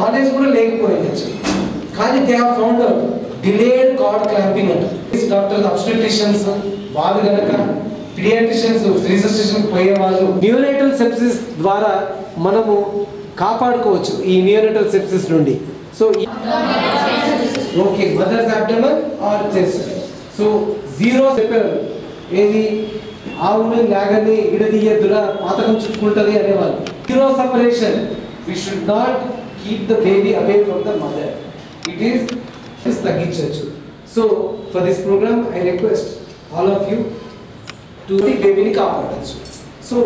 Knowledge కూడా లేకపోయిండొచ్చు. కానీ they have found delayed card clamping అంట. డాక్టర్స్ అబ్స్టెట్రిషియన్స్ వాళ్ళు కనుక పీడియాట్రిషియన్స్ రిజిస్ట్రేషన్కి పోయే వాళ్ళు నియోనేటల్ సెప్సిస్ ద్వారా మనము కాపాడుకోవచ్చు ఈ నియోనేటల్ సెప్సిస్ నుండి. So okay, mothers abdomen or chest. So zero చెప్పారు ఏది, ఆవుని లేగని ఇడదీయద్దురా పాతకం చుట్టుకుంటుంది అనేవాళ్ళు. Zero separation, we should not keep the baby away from the mother. It is తగ్గించవచ్చు. So for this program I request all of you to బేబీని కాపాడవచ్చు. సో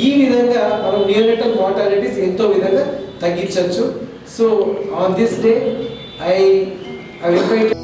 ఈ విధంగా మనం నియోనేటల్ మార్టాలిటీస్ ఎంతో విధంగా తగ్గించవచ్చు. So on this day I invite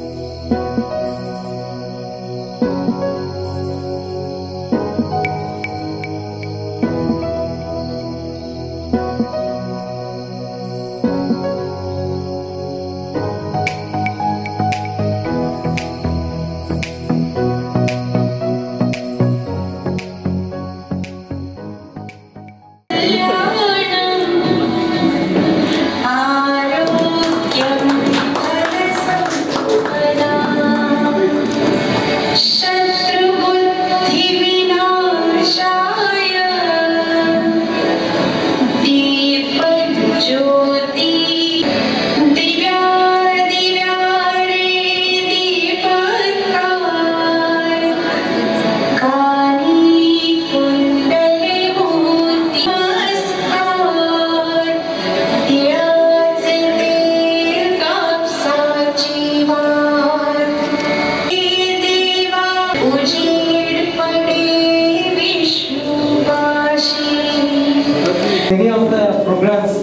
many of the programs,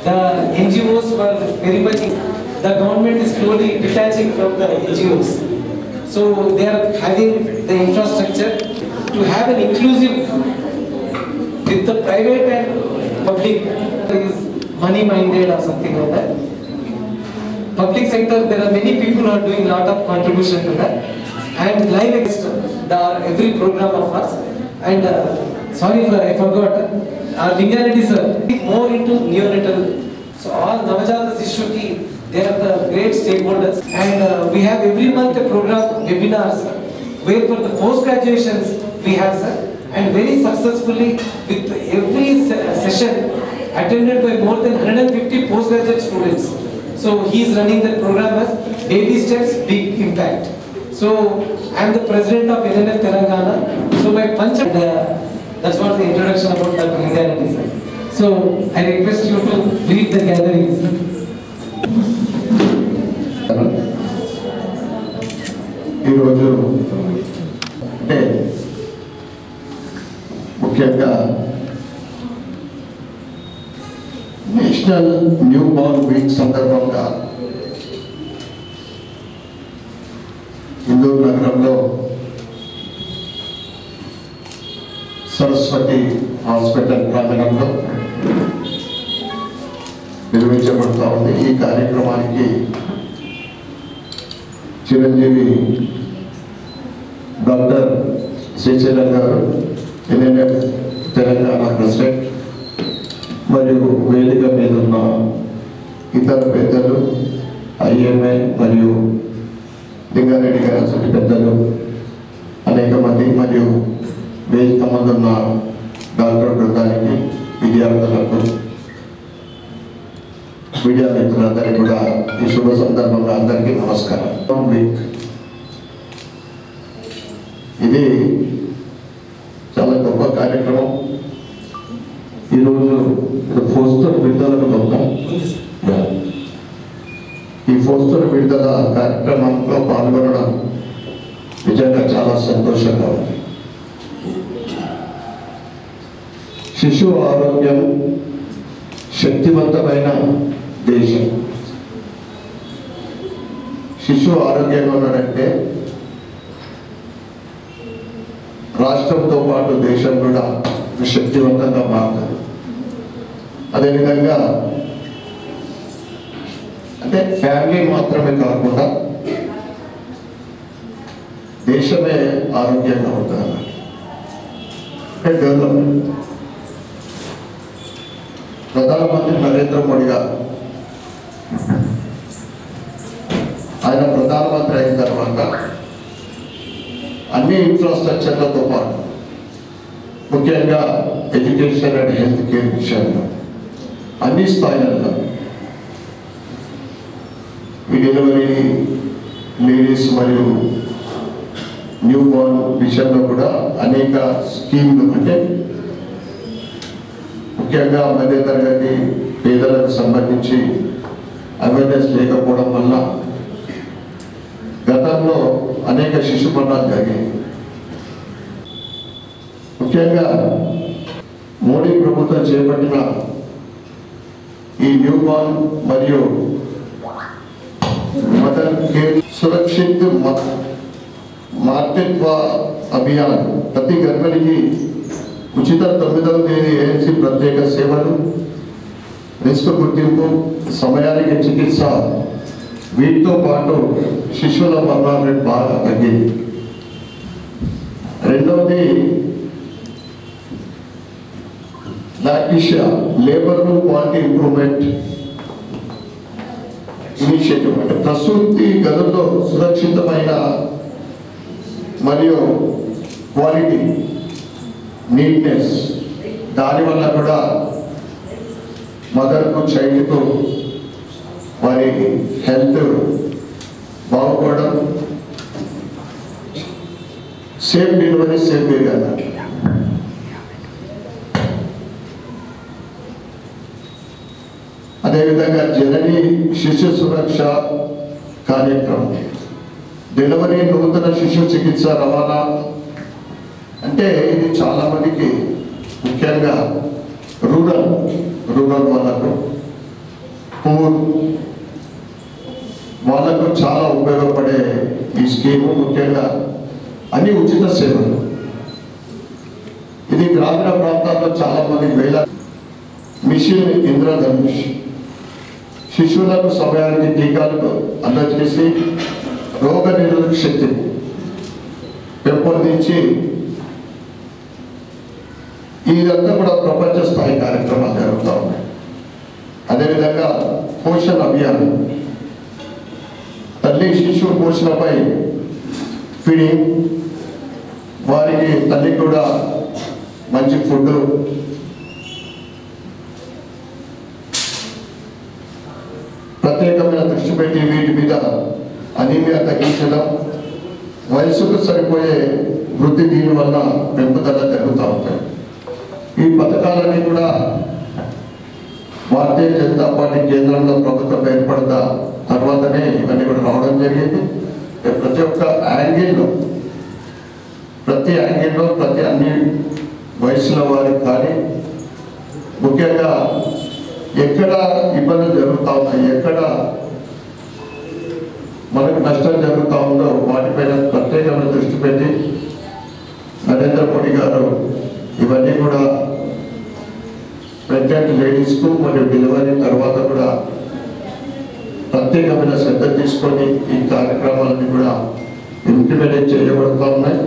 the NGOs were very much, the government is slowly detaching from the NGOs. So they are having the infrastructure to have an inclusive with the private and public is money minded or something like that. Public sector, there are many people who are doing lot of contribution to that. And live every program of us. And sorry for I forgot. Our Lingareddy sir more into neonatal. So all Navajata Sishuki, they are the great stakeholders. And we have every month a program, webinars, where for the post graduations we have sir. And very successfully with every session attended by more than 150 postgraduate students. So he is running the program as Baby Steps, Big Impact. So I am the president of NNF Telangana. So my punch, that's what the introduction about the Lingareddy sir. So I request you to lead the gatherings. ముఖ్యంగా national new born week సందర్భంగా ఇందూరు నగరంలో Saraswati hospital ప్రాంగణంలో నిర్వహించబడుతూ ఉంది. ఈ కార్యక్రమానికి Chiranjeevi doctor Srisailam గారు, ఎన్ఎన్ఎఫ్ Telangana president, మరియు వేదిక మీద ఉన్న ఇతర పెద్దలు, ఐఎంఏ మరియు లింగారెడ్డి గారు అసలు పెద్దలు అనేక మంది, మరియు వేదిక ముందున్న డాక్టర్ బృందానికి, విద్యార్థులకు, మీడియా మిత్రులందరికీ కూడా ఈ శుభ సందర్భంగా అందరికీ నమస్కారం. వీక్ ఇది చాలా గొప్ప కార్యక్రమం. ఈరోజు పోస్టర్ విడుదలకు వెళ్తాం. ఈ పోస్టర్ విడుదల కార్యక్రమంలో పాల్గొనడం నిజంగా చాలా సంతోషంగా ఉంది. శిశు ఆరోగ్యం శక్తివంతమైన దేశం. శిశు ఆరోగ్యంగా ఉన్నాడంటే రాష్ట్రంతో పాటు దేశం కూడా శక్తివంతంగా మారుతుంది. అదేవిధంగా అంటే ఫ్యామిలీ మాత్రమే కాకుండా దేశమే ఆరోగ్యంగా ఉంటుంది. అంటే డెవలప్మెంట్. ప్రధానమంత్రి నరేంద్ర మోడీ గారు ఆయన ప్రధానమంత్రి అయిన తర్వాత అన్ని ఇన్ఫ్రాస్ట్రక్చర్లతో పాటు ముఖ్యంగా ఎడ్యుకేషన్ అండ్ హెల్త్ కేర్ విషయంలో అన్ని స్థాయిలలో ఈ డెలివరీ లేడీస్ మరియు న్యూ బోర్న్ విషయంలో కూడా అనేక స్కీమ్లు, అంటే ముఖ్యంగా మధ్యతరగతి పేదలకు సంబంధించి అవేర్నెస్ లేకపోవడం వల్ల గతంలో అనేక శిశు మరణాలు జరిగాయి. ముఖ్యంగా మోడీ ప్రభుత్వం చేపట్టిన ఈ న్యూ బోర్న్ మరియు మదర్ కేర్ సురక్షిత్ మాతృత్వ అభియాన్, ప్రతి గర్భిణికి ఉచిత 9వ తేదీ ఏఎన్సీ ప్రత్యేక సేవలు, రిస్క్ గుర్తింపు, సమయానికి చికిత్స, వీటితో పాటు శిశువుల మరణ రేటు బాగా తగ్గింది. రెండవది లాక్టిషియా labour room quality improvement initiative, అంటే ప్రసూతి గదుల్లో సురక్షితమైన మరియు క్వాలిటీ నీట్నెస్, దానివల్ల కూడా మదర్కు చైల్డ్కు వారి హెల్త్ బాగుపడడం, సేఫ్ డెలివరీ, సేఫ్ బేబీ అన్నట్టు. అదేవిధంగా జనని శిశు సురక్ష కార్యక్రమం, డెలివరీ, నూతన శిశు చికిత్స రవాణా, అంటే ఇది చాలామందికి ముఖ్యంగా రూరల్ వాళ్ళకు చాలా ఉపయోగపడే ఈ స్కీము. ముఖ్యంగా అన్ని ఉచిత సేవలు, ఇది గ్రామీణ ప్రాంతాల్లో చాలామంది మిషన్ ఇంద్రధనుష్, శిశువులకు సమయానికి టీకాలు అందజేసి రోగ నిరోధక శక్తిని పెంపొందించి, ఇదంతా కూడా ప్రపంచ స్థాయి కార్యక్రమాలు జరుగుతూ ఉన్నాయి. అదేవిధంగా పోషణ అభియాన్, తల్లి శిశువు పోషణపై ఫీడింగ్, వారికి తల్లి కూడా మంచి ఫుడ్, ప్రత్యేకమైన దృష్టి పెట్టి వీటి మీద అనీమియా తగ్గించడం, వయసుకు సరిపోయే వృద్ధి దీనివల్ల పెంపుదల జరుగుతూ ఉంటాయి. ఈ పథకాలన్నీ కూడా భారతీయ జనతా పార్టీ కేంద్రంలో ప్రభుత్వం ఏర్పడిన తర్వాతనే ఇవన్నీ కూడా రావడం జరిగింది. ప్రతి ఒక్క యాంగిల్లో, ప్రతి అన్ని వయసుల వారికి కానీ, ముఖ్యంగా ఎక్కడ ఇబ్బందులు జరుగుతూ ఉన్నాయి, ఎక్కడ మనకు నష్టం జరుగుతూ ఉందో వాటిపైన ప్రత్యేకమైన దృష్టి పెట్టి నరేంద్ర మోడీ గారు ఇవన్నీ కూడా ప్రెగ్నెంట్ లేడీస్కు మరియు డెలివరీ తర్వాత కూడా ప్రత్యేకమైన శ్రద్ధ తీసుకొని ఈ కార్యక్రమాలన్నీ కూడా ఇంప్లిమెంట్ చేయబడుతూ ఉన్నాయి.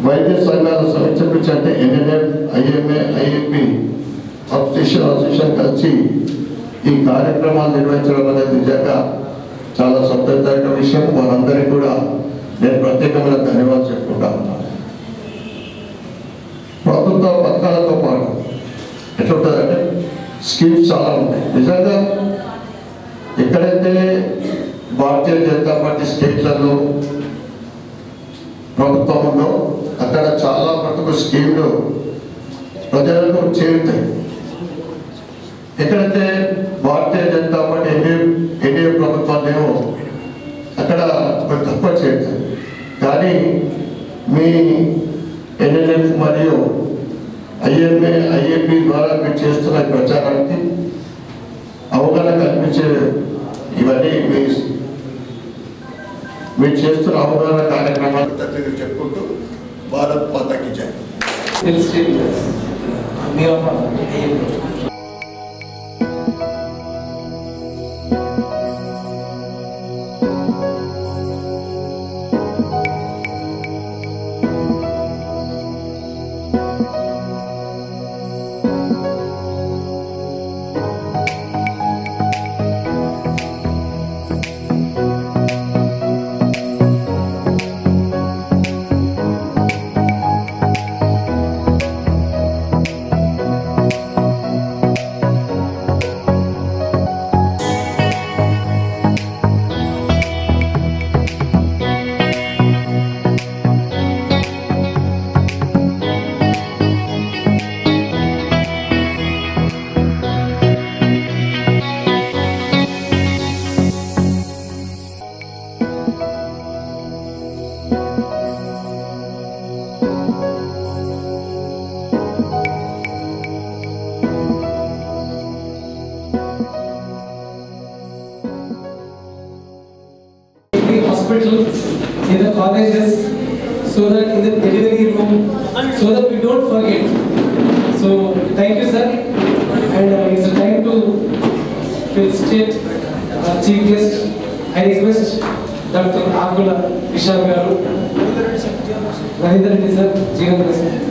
వైద్య సంఘాల సమీక్ష అంటే ఎన్ఎన్ఎఫ్, ఐఎంఏ, ఐఎంపి, అబ్స్టిషన్ అసోసియేషన్ కలిసి ఈ కార్యక్రమాలు నిర్వహించడం అనేది నిజంగా చాలా సంతోషదాయక విషయం. వారందరికీ కూడా నేను ప్రత్యేకమైన ధన్యవాదాలు చెప్పుకుంటా ఉన్నాను. ప్రభుత్వ పథకాలతో పాటు ఎట్లుంటుందంటే స్కీమ్స్ చాలా ఉంటాయి. నిజంగా ఎక్కడైతే భారతీయ జనతా పార్టీ స్టేట్లలో ప్రభుత్వం ఉందో అక్కడ చాలా మటుకు స్కీమ్లు ప్రజలకు చేరుతాయి. ఎక్కడైతే భారతీయ జనతా పార్టీ ఎన్డీఏ ప్రభుత్వాలు ఏమో అక్కడ తక్కువ చేరుతాయి. కానీ మీ ఎన్ఎన్ఎఫ్ మరియు ఐఎంఏ, ఐఎంపి ద్వారా మీరు చేస్తున్న ప్రచారానికి అవగాహన కల్పించే ఇవన్నీ మీరు చేస్తున్న అవగాహన కార్యక్రమాలు చెప్పుకుంటూ భారత్ మాతాకి జై. every hospital, in the colleges, so that in the delivery room, so that we don't forget. So thank you, sir, and it's time to felicitate chief guest. I request Dr. Akula Vishal Garu, Mahindra Reddy sir, Jeevan sir.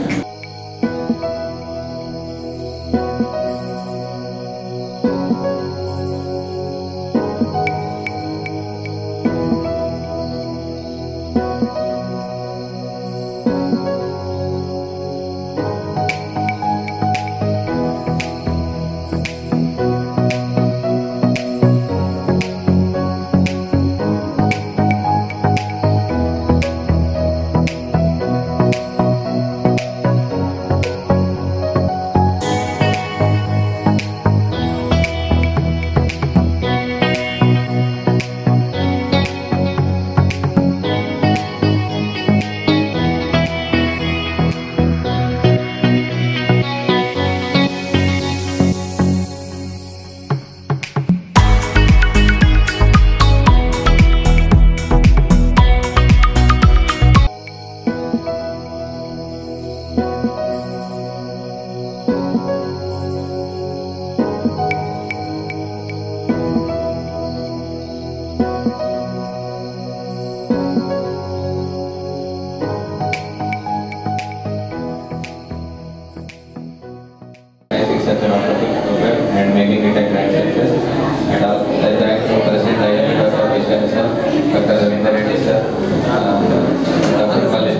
And making it a grand success. And also, I thank the President IIM, Dr. Vishal sir, Dr. Ravindra Reddy sir, Dr. Khalid.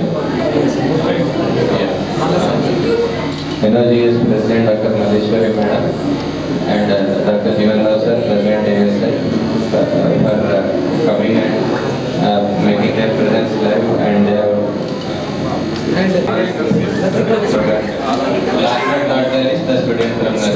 NOGS President Dr. Madheshwari Madam and Dr. Jeevan sir, President ASI, for coming and making their presence live and last but not the least, the student from